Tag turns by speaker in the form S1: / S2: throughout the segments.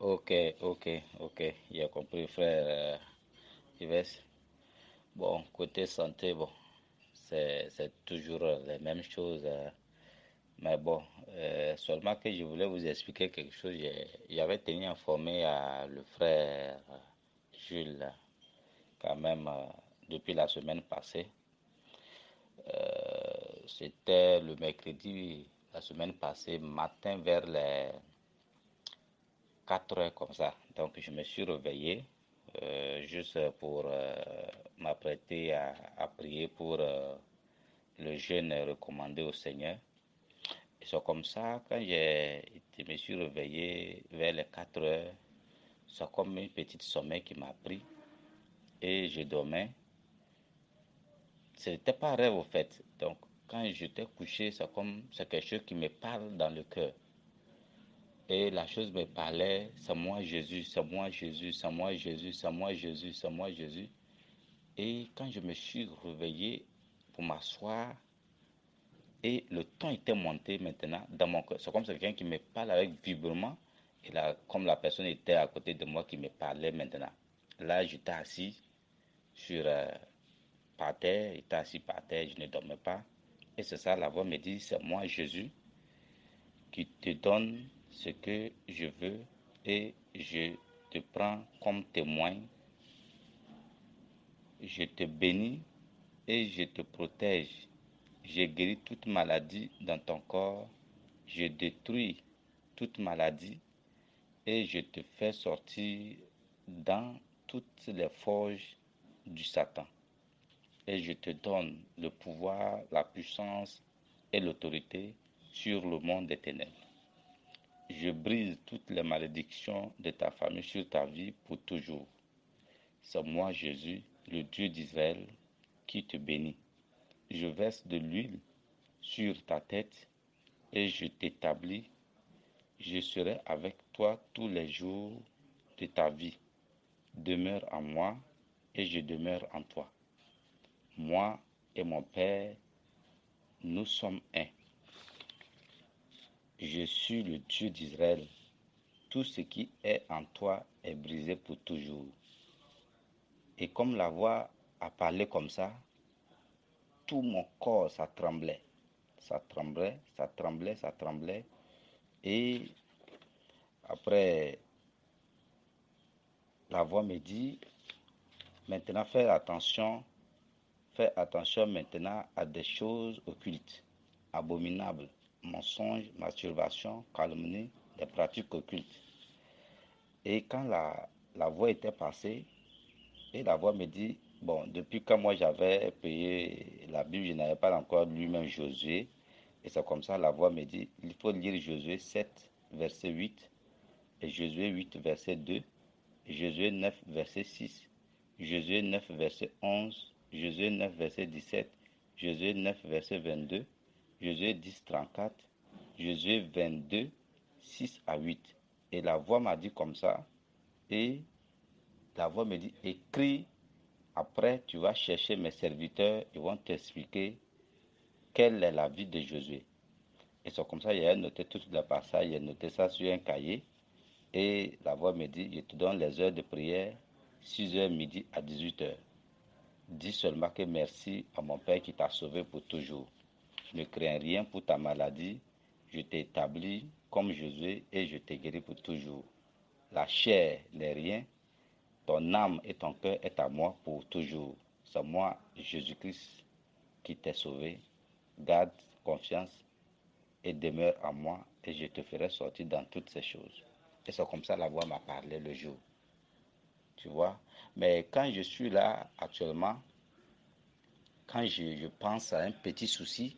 S1: Ok, ok. J'ai compris, frère Yves. Bon, côté santé, bon, c'est toujours les mêmes choses. Mais bon, seulement que je voulais vous expliquer quelque chose. J'avais tenu informé à le frère Jules, quand même, depuis la semaine passée. C'était le mercredi, la semaine passée, matin vers les 4 heures comme ça. Donc je me suis réveillé juste pour m'apprêter à prier pour le jeûne recommandé au Seigneur. Et c'est comme ça, quand je me suis réveillé vers les 4 heures, c'est comme une petite sommeil qui m'a pris et je dormais. Ce n'était pas un rêve au fait. Donc quand j'étais couché, c'est comme c'est quelque chose qui me parle dans le cœur. Et la chose me parlait, c'est moi Jésus, c'est moi Jésus, c'est moi Jésus, c'est moi Jésus, c'est moi Jésus. Et quand je me suis réveillé pour m'asseoir, et le ton était monté maintenant dans mon cœur. C'est comme si quelqu'un qui me parle avec vibrement. Et là, comme la personne était à côté de moi qui me parlait maintenant. Là, j'étais assis sur, par terre, j'étais assis par terre, je ne dormais pas. Et c'est ça, la voix me dit, c'est moi Jésus qui te donne ce que je veux et je te prends comme témoin. Je te bénis et je te protège. Je guéris toute maladie dans ton corps. Je détruis toute maladie et je te fais sortir dans toutes les forges du Satan. Et je te donne le pouvoir, la puissance et l'autorité sur le monde des ténèbres. Je brise toutes les malédictions de ta famille sur ta vie pour toujours. C'est moi, Jésus, le Dieu d'Israël, qui te bénit. Je verse de l'huile sur ta tête et je t'établis. Je serai avec toi tous les jours de ta vie. Demeure en moi et je demeure en toi. Moi et mon Père, nous sommes un. Je suis le Dieu d'Israël. Tout ce qui est en toi est brisé pour toujours. Et comme la voix a parlé comme tout mon corps, ça tremblait. Ça tremblait, ça tremblait, ça tremblait. Et après, la voix me dit, maintenant fais attention maintenant à des choses occultes, abominables, mensonges, masturbation, calomnie, des pratiques occultes. Et quand la voix était passée, et la voix me dit, bon, depuis que moi j'avais payé la Bible, je n'avais pas encore lu même Josué. Et c'est comme ça, la voix me dit, il faut lire Josué 7, verset 8, et Josué 8, verset 2, Josué 9, verset 6, Josué 9, verset 11, Josué 9, verset 17, Josué 9, verset 22, Josué 10, 34, Josué 22, 6 à 8. Et la voix m'a dit comme ça, et la voix me dit, écris. Après, tu vas chercher mes serviteurs, ils vont t'expliquer quelle est la vie de Josué. Et c'est comme ça, il a noté tout le passage, il a noté ça sur un cahier. Et la voix me dit, je te donne les heures de prière, 6 heures midi à 18 heures. Dis seulement que merci à mon Père qui t'a sauvé pour toujours. Je ne crains rien pour ta maladie. Je t'établis comme Josué et je te guéris pour toujours. La chair n'est rien. Ton âme et ton cœur est à moi pour toujours. C'est moi, Jésus-Christ, qui t'ai sauvé. Garde confiance et demeure en moi et je te ferai sortir dans toutes ces choses. Et c'est comme ça la voix m'a parlé le jour. Tu vois. Mais quand je suis là actuellement, quand je pense à un petit souci,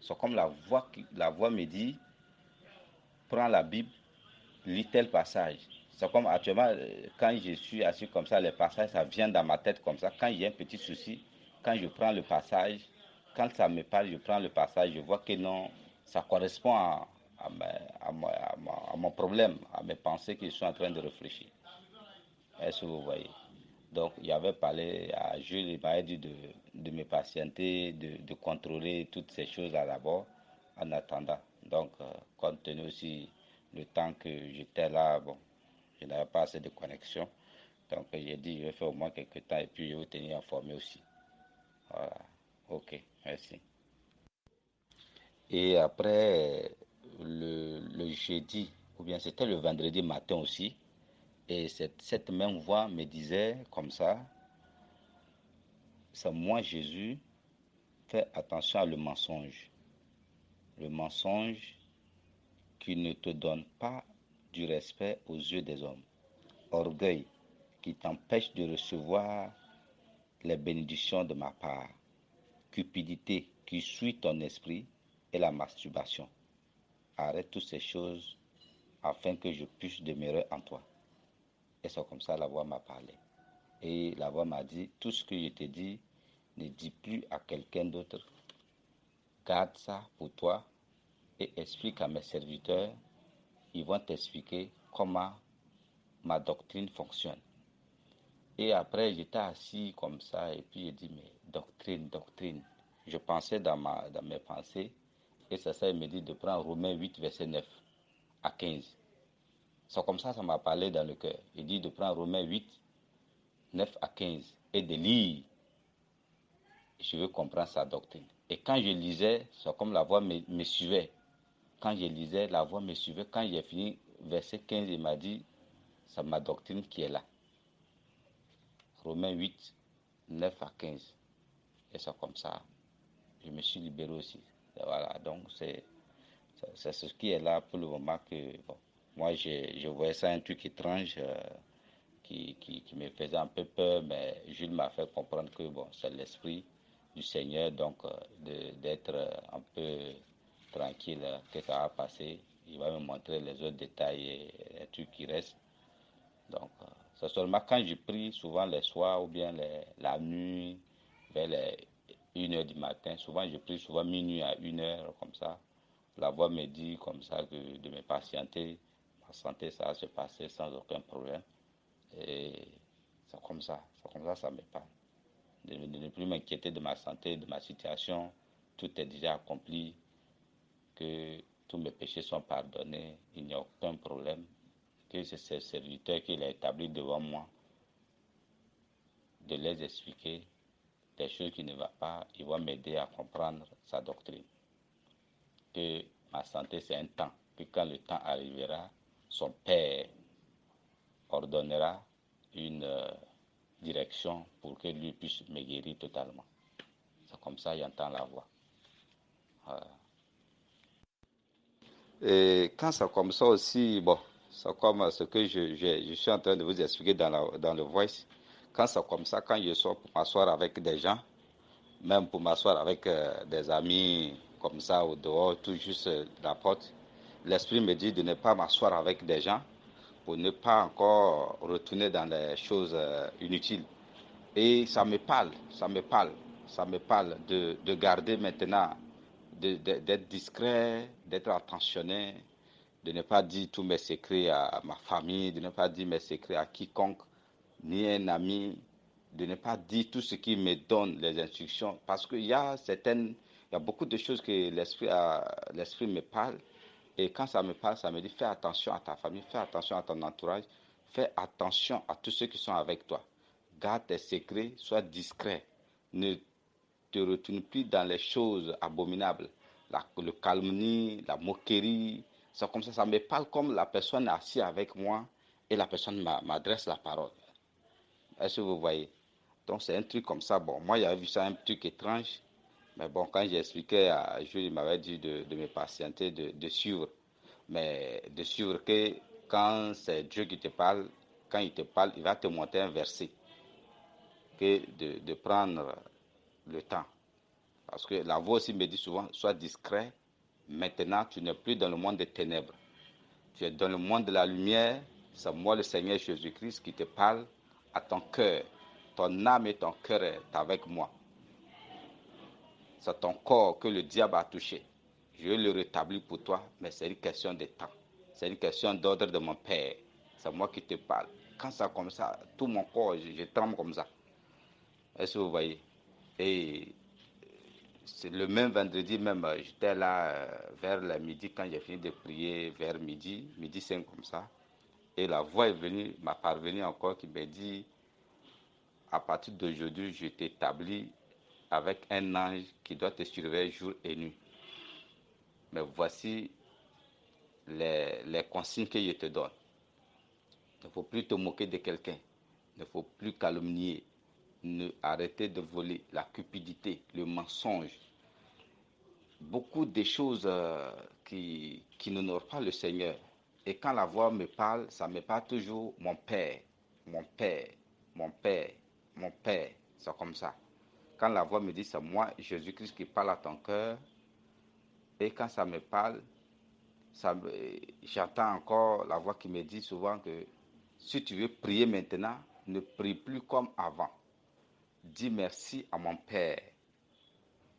S1: c'est comme la voix me dit, prends la Bible, lis tel passage. C'est comme actuellement, quand je suis assis comme ça, les passages, ça vient dans ma tête comme ça. Quand il y a un petit souci, quand je prends le passage, quand ça me parle, je prends le passage, je vois que non, ça correspond à mon problème, à mes pensées que je suis en train de réfléchir. Est-ce que vous voyez? Donc, il avait parlé à Jules, il m'avait dit de me patienter, de contrôler toutes ces choses-là d'abord, en attendant. Donc, compte tenu aussi le temps que j'étais là, bon, Je n'avais pas assez de connexion. Donc j'ai dit, je vais faire au moins quelques temps et puis je vais vous tenir informé aussi. Voilà. Ok, merci. Et après, le jeudi, ou bien c'était le vendredi matin aussi, et cette même voix me disait comme ça, c'est moi Jésus, fais attention à le mensonge. Le mensonge qui ne te donne pas du respect aux yeux des hommes. Orgueil qui t'empêche de recevoir les bénédictions de ma part. Cupidité qui suit ton esprit et la masturbation. Arrête toutes ces choses afin que je puisse demeurer en toi. Et c'est comme ça la voix m'a parlé. Et la voix m'a dit, tout ce que je te dis, ne dis plus à quelqu'un d'autre. Garde ça pour toi et explique à mes serviteurs. Ils vont t'expliquer comment ma doctrine fonctionne. Et après, j'étais assis comme ça et puis j'ai dit, mais doctrine, doctrine. Je pensais dans mes pensées et ça me dit de prendre Romains 8, verset 9 à 15. C'est comme ça m'a parlé dans le cœur. Il dit de prendre Romains 8, 9 à 15 et de lire. Je veux comprendre sa doctrine. Et quand je lisais, c'est comme la voix me suivait. Quand je lisais, la voix me suivait. Quand j'ai fini verset 15, il m'a dit, c'est ma doctrine qui est là. Romains 8, 9 à 15. Et c'est comme ça. Je me suis libéré aussi. Et voilà, donc c'est ce qui est là pour le moment que, bon, moi je voyais ça un truc étrange qui me faisait un peu peur, mais Jules m'a fait comprendre que bon, c'est l'esprit du Seigneur, donc d'être un peu tranquille, que ça va passer. Il va me montrer les autres détails et les trucs qui restent. Donc, c'est seulement quand je prie, souvent les soirs ou bien la nuit, vers les 1 heure du matin, souvent je prie souvent minuit à 1 heure, comme ça. La voix me dit comme ça que de me patienter, ma santé, ça va se passer sans aucun problème. Et c'est comme ça me parle. De ne plus m'inquiéter de ma santé, de ma situation. Tout est déjà accompli, que tous mes péchés sont pardonnés, il n'y a aucun problème. Que c'est ces serviteurs qu'il a établis devant moi, de les expliquer des choses qui ne vont pas, il va m'aider à comprendre sa doctrine. Que ma santé, c'est un temps, que quand le temps arrivera, son Père ordonnera une direction pour que lui puisse me guérir totalement. C'est comme ça qu'il entend la voix. Voilà. Et quand c'est comme ça aussi, bon, c'est comme ce que je suis en train de vous expliquer dans le voice. Quand c'est comme ça, quand je sors pour m'asseoir avec des gens, même pour m'asseoir avec des amis comme ça au dehors, tout juste la porte, l'esprit me dit de ne pas m'asseoir avec des gens pour ne pas encore retourner dans les choses inutiles. Et ça me parle, ça me parle, ça me parle de garder maintenant, d'être discret, d'être attentionné, de ne pas dire tous mes secrets à ma famille, de ne pas dire mes secrets à quiconque, ni un ami, de ne pas dire tout ce qui me donne les instructions. Parce qu'il y a beaucoup de choses que l'esprit me parle. Et quand ça me parle, ça me dit fais attention à ta famille, fais attention à ton entourage, fais attention à tous ceux qui sont avec toi. Garde tes secrets, sois discret. Ne te retourne plus dans les choses abominables. Le calomnie, la moquerie. C'est comme ça me parle comme la personne assise avec moi et la personne m'adresse la parole. Est-ce que vous voyez? Donc c'est un truc comme ça. Bon, moi j'avais vu ça un truc étrange. Mais bon, quand j'ai expliqué à Jules, il m'avait dit de me patienter, de suivre. Mais de suivre que quand c'est Dieu qui te parle, quand il te parle, il va te montrer un verset. Que de prendre le temps. Parce que la voix aussi me dit souvent, sois discret. Maintenant, tu n'es plus dans le monde des ténèbres. Tu es dans le monde de la lumière. C'est moi, le Seigneur Jésus-Christ, qui te parle à ton cœur. Ton âme et ton cœur est avec moi. C'est ton corps que le diable a touché. Je le rétablis pour toi, mais c'est une question de temps. C'est une question d'ordre de mon Père. C'est moi qui te parle. Quand ça comme ça, tout mon corps, je tremble comme ça. Est-ce que vous voyez? Et c'est le même vendredi même, j'étais là vers le midi quand j'ai fini de prier vers midi 5 comme ça. Et la voix m'a parvenu encore, qui m'a dit, à partir d'aujourd'hui, je t'établis avec un ange qui doit te surveiller jour et nuit. Mais voici les consignes que je te donne. Il ne faut plus te moquer de quelqu'un. Il ne faut plus calomnier. Ne arrêter de voler. La cupidité, le mensonge. Beaucoup de choses qui n'honorent pas le Seigneur. Et quand la voix me parle, ça me parle toujours mon Père, mon Père, mon Père, mon Père. C'est comme ça. Quand la voix me dit c'est moi, Jésus-Christ, qui parle à ton cœur, et quand ça me parle, j'entends encore la voix qui me dit souvent que si tu veux prier maintenant, ne prie plus comme avant. Dis merci à mon Père.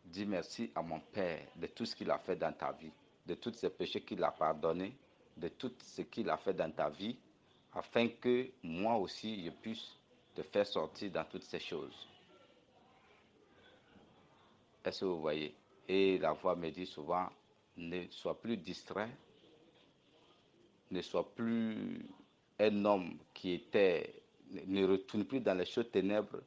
S1: Dis merci à mon Père de tout ce qu'il a fait dans ta vie, de tous ces péchés qu'il a pardonnés, de tout ce qu'il a fait dans ta vie, afin que moi aussi je puisse te faire sortir dans toutes ces choses. Est-ce que vous voyez? Et la voix me dit souvent, ne sois plus distrait, ne sois plus un homme ne retourne plus dans les choses ténèbres,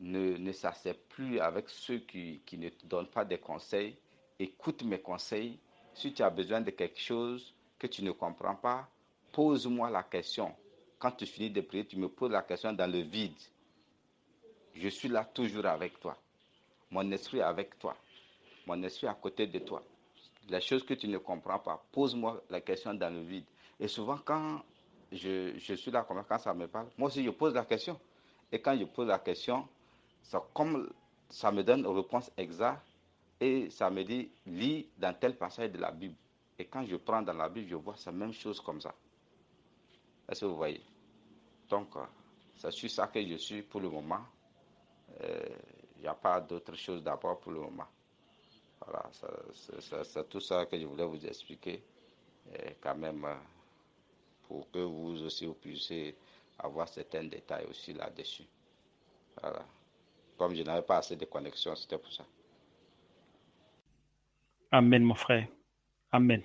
S1: ne s'assied plus avec ceux qui ne te donnent pas des conseils. Écoute mes conseils. Si tu as besoin de quelque chose que tu ne comprends pas, pose-moi la question. Quand tu finis de prier, tu me poses la question dans le vide. Je suis là toujours avec toi. Mon esprit est avec toi. Mon esprit est à côté de toi. Les choses que tu ne comprends pas, pose-moi la question dans le vide. Et souvent, quand je suis là, quand ça me parle, moi aussi, je pose la question. Et quand je pose la question, comme ça me donne une réponse exacte et ça me dit, lis dans tel passage de la Bible. Et quand je prends dans la Bible, je vois la même chose comme ça. Est-ce que vous voyez? Donc, c'est sur ça que je suis pour le moment. Il n'y a pas d'autre chose d'abord pour le moment. Voilà, c'est tout ça que je voulais vous expliquer, quand même, pour que vous aussi vous puissiez avoir certains détails aussi là-dessus. Voilà. Comme je n'avais pas assez de connexion, c'était pour ça.
S2: Amen, mon frère. Amen.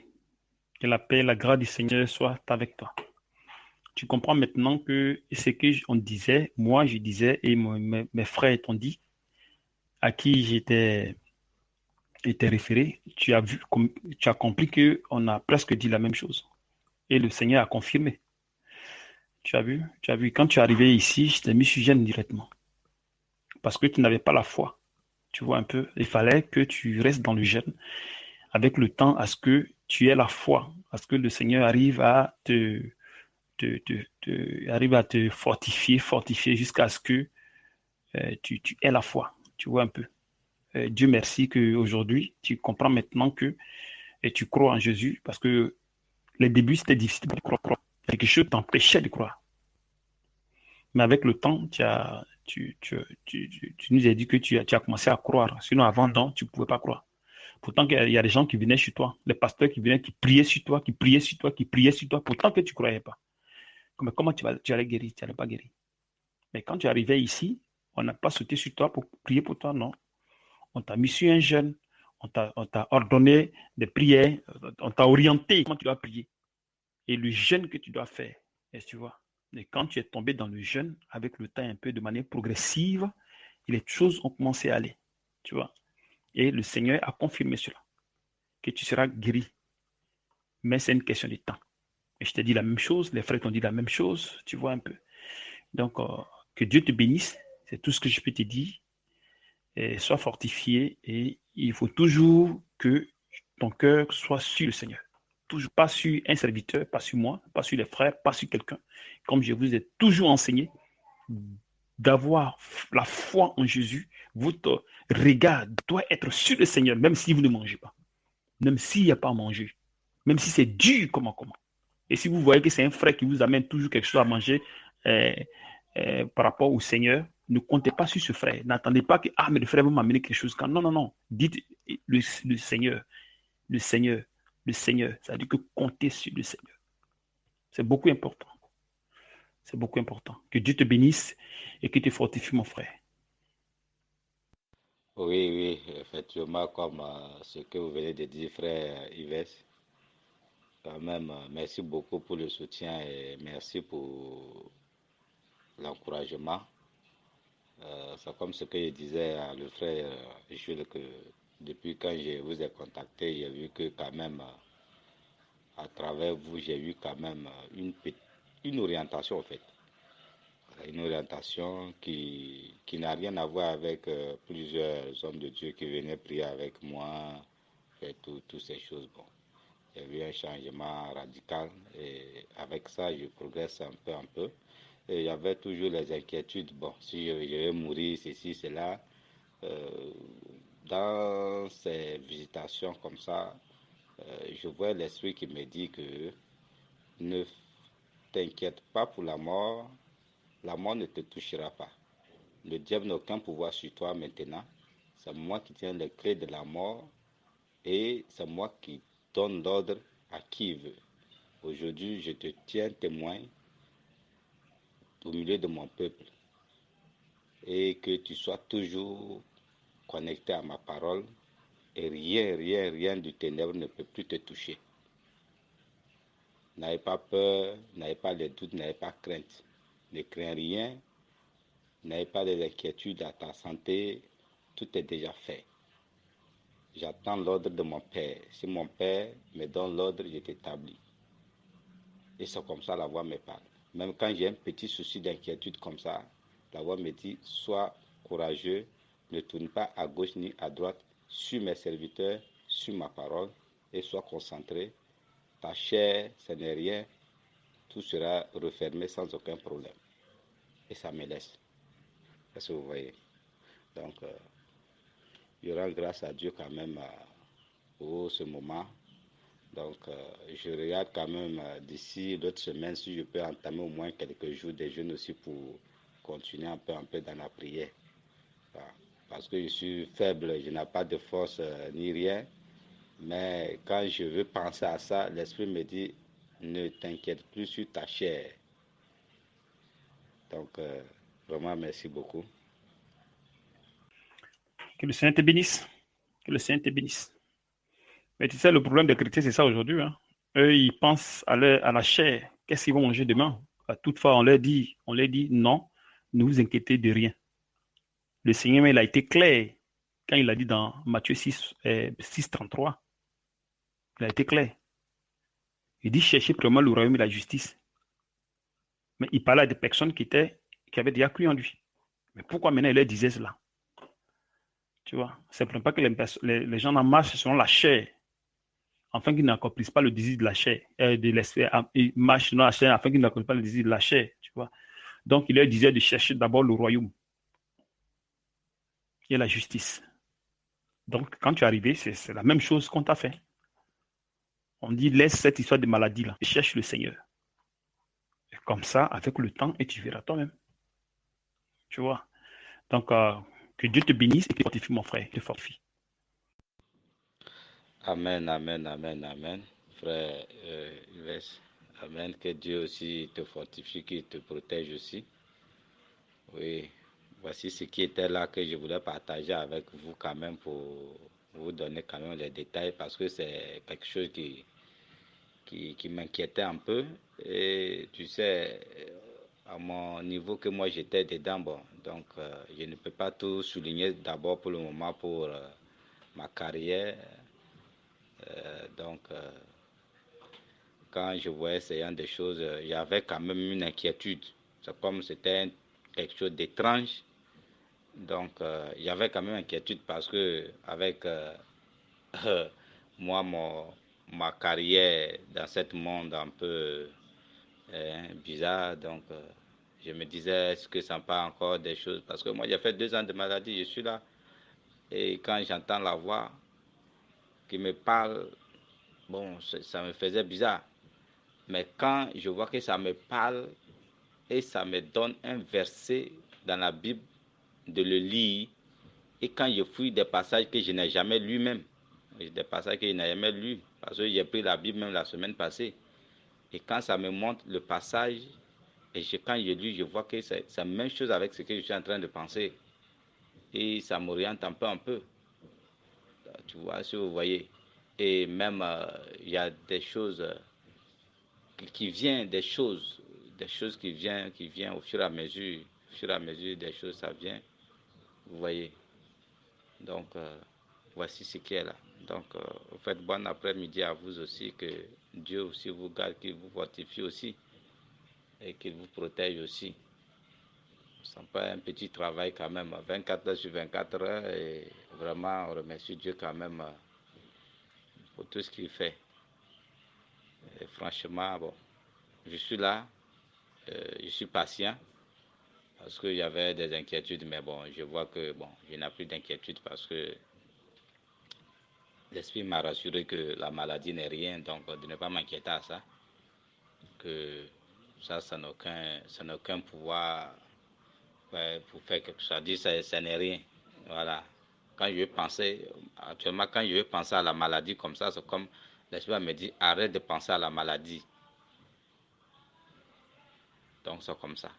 S2: Que la paix et la grâce du Seigneur soient avec toi. Tu comprends maintenant que ce qu'on disait, moi je disais et mes frères t'ont dit, à qui j'étais référé, tu as compris qu'on a presque dit la même chose. Et le Seigneur a confirmé. Tu as vu, quand tu es arrivé ici, je t'ai mis sur jeûne directement. Parce que tu n'avais pas la foi. Tu vois un peu, il fallait que tu restes dans le jeûne avec le temps à ce que tu aies la foi, à ce que le Seigneur arrive à arrive à te fortifier jusqu'à ce que tu aies la foi. Tu vois un peu. Dieu merci qu'aujourd'hui, tu comprends maintenant que et tu crois en Jésus parce que les débuts, c'était difficile de croire. Quelque chose t'empêchait de croire. Mais avec le temps, tu nous as dit que tu as commencé à croire. Sinon, avant, non, tu ne pouvais pas croire. Pourtant, il y a des gens qui venaient chez toi, les pasteurs qui venaient, qui priaient sur toi, qui priaient sur toi, qui priaient sur toi, pourtant que tu ne croyais pas. Mais comment tu allais guérir? Tu n'allais pas guérir. Mais quand tu arrivais ici, on n'a pas sauté sur toi pour prier pour toi, non. On t'a mis sur un jeûne, on t'a ordonné des prières, on t'a orienté comment tu dois prier. Et le jeûne que tu dois faire, est-ce que tu vois? Et quand tu es tombé dans le jeûne, avec le temps un peu de manière progressive, et les choses ont commencé à aller. Tu vois? Et le Seigneur a confirmé cela, que tu seras guéri. Mais c'est une question de temps. Et je t'ai dit la même chose, les frères t'ont dit la même chose, tu vois un peu. Donc, que Dieu te bénisse, c'est tout ce que je peux te dire. Et sois fortifié et il faut toujours que ton cœur soit sur le Seigneur. Toujours pas sur un serviteur, pas sur moi, pas sur les frères, pas sur quelqu'un. Comme je vous ai toujours enseigné, d'avoir la foi en Jésus, votre regard doit être sur le Seigneur, même si vous ne mangez pas, même s'il n'y a pas à manger, même si c'est dur comment. Et si vous voyez que c'est un frère qui vous amène toujours quelque chose à manger euh, par rapport au Seigneur, ne comptez pas sur ce frère. N'attendez pas que, ah, mais le frère va m'amener quelque chose. Non, non, non. Dites le Seigneur, le Seigneur, le Seigneur. Ça veut dire que comptez sur le Seigneur. C'est beaucoup important. C'est beaucoup important. Que Dieu te bénisse et que te fortifie, mon frère.
S1: Oui, oui, effectivement, comme ce que vous venez de dire, frère Yves. Quand même, merci beaucoup pour le soutien et merci pour l'encouragement. C'est comme ce que je disais à le frère Jules que depuis quand je vous ai contacté, j'ai vu que quand même, à travers vous, j'ai eu quand même une orientation en fait. Une orientation qui n'a rien à voir avec plusieurs hommes de Dieu qui venaient prier avec moi, faire toutes ces choses. Bon, il y a eu un changement radical et avec ça, je progresse un peu. Et j'avais toujours les inquiétudes. Bon, si je vais mourir, ceci, cela. Euh, dans ces visitations comme ça, je vois l'esprit qui me dit que ne t'inquiète pas pour la mort ne te touchera pas. Le diable n'a aucun pouvoir sur toi maintenant. C'est moi qui tiens les clés de la mort et c'est moi qui donne l'ordre à qui veut. Aujourd'hui, je te tiens témoin au milieu de mon peuple et que tu sois toujours connecté à ma parole et rien du ténèbre ne peut plus te toucher. N'ayez pas peur, n'ayez pas les doutes, n'ayez pas crainte. Ne crains rien, n'ayez pas d'inquiétude à ta santé, tout est déjà fait. J'attends l'ordre de mon Père. Si mon Père me donne l'ordre, je t'établis. Et c'est comme ça la voix me parle. Même quand j'ai un petit souci d'inquiétude comme ça, la voix me dit, sois courageux, ne tourne pas à gauche ni à droite, suis mes serviteurs, suis ma parole et sois concentré. Ta chair, ce n'est rien, tout sera refermé sans aucun problème. Et ça me laisse. Est-ce que vous voyez? Donc, je rends grâce à Dieu quand même pour ce moment. Donc, je regarde quand même d'ici l'autre semaine si je peux entamer au moins quelques jours de jeûne aussi pour continuer un peu dans la prière. Voilà. Parce que je suis faible, je n'ai pas de force ni rien. Mais quand je veux penser à ça, l'esprit me dit, ne t'inquiète plus sur ta chair. Donc, vraiment, merci beaucoup.
S2: Que le Seigneur te bénisse. Que le Seigneur te bénisse. Mais tu sais, le problème des chrétiens, c'est ça aujourd'hui. Hein. Eux, ils pensent à la chair. Qu'est-ce qu'ils vont manger demain? Toutefois, on leur dit non, ne vous inquiétez de rien. Le Seigneur, il a été clair quand il a dit dans Matthieu 6, 6 33. Il a été clair. Il dit cherchez premièrement le royaume et la justice. Mais il parlait à des personnes qui avaient déjà cru en lui. Mais pourquoi maintenant il leur disait cela? Tu vois, c'est pas que les gens en marchent selon la chair, afin qu'ils n'accomplissent pas le désir de la chair, de l'esprit, ils marchent selon la chair, afin qu'ils n'accomplissent pas le désir de la chair, tu vois. Donc, il leur disait de chercher d'abord le royaume et la justice. Donc, quand tu es arrivé, c'est la même chose qu'on t'a fait. On dit, laisse cette histoire de maladie-là, et cherche le Seigneur. Et comme ça, avec le temps, et tu verras toi-même, tu vois. Donc, que Dieu te bénisse et te fortifie, mon frère, te fortifie.
S1: Amen, amen, amen, amen. Frère Yves, amen. Que Dieu aussi te fortifie, qu'il te protège aussi. Oui, voici ce qui était là que je voulais partager avec vous quand même pour vous donner quand même les détails parce que c'est quelque chose qui m'inquiétait un peu. Et tu sais, à mon niveau que moi j'étais dedans, bon, donc je ne peux pas tout souligner d'abord pour le moment pour ma carrière. Donc, quand je voyais ce genre de choses, j'avais quand même une inquiétude. C'est comme c'était quelque chose d'étrange. Donc, j'avais quand même inquiétude parce que avec moi, ma carrière dans ce monde un peu bizarre, donc je me disais, est-ce que ça n'a pas encore des choses? Parce que moi, j'ai fait 2 ans de maladie, je suis là. Et quand j'entends la voix qui me parle, bon, ça me faisait bizarre. Mais quand je vois que ça me parle et ça me donne un verset dans la Bible de le lire, et quand je fouille des passages que je n'ai jamais lus même, des passages que je n'ai jamais lus, parce que j'ai pris la Bible même la semaine passée, et quand ça me montre le passage, et quand je lis, je vois que c'est la même chose avec ce que je suis en train de penser, et ça m'oriente un peu, tu vois, si vous voyez. Et même, il y a des choses qui vient des choses qui viennent au fur et à mesure, des choses, ça vient. Vous voyez. Donc, voici ce qui est là. Donc, faites bon après-midi à vous aussi, que Dieu aussi vous garde, qu'il vous fortifie aussi et qu'il vous protège aussi. Ce n'est pas un petit travail quand même, 24 heures sur 24 heures, et vraiment on remercie Dieu quand même pour tout ce qu'il fait. Et franchement, bon, je suis là, je suis patient parce qu'il y avait des inquiétudes, mais bon, je vois que bon, je n'ai plus d'inquiétude parce que l'esprit m'a rassuré que la maladie n'est rien, donc de ne pas m'inquiéter à ça, que ça n'a aucun pouvoir pour faire quelque chose. Dire ça n'est rien. Voilà. Quand je pensais, actuellement, quand je penser à la maladie comme ça, c'est comme l'esprit me dit arrête de penser à la maladie. Donc c'est comme ça.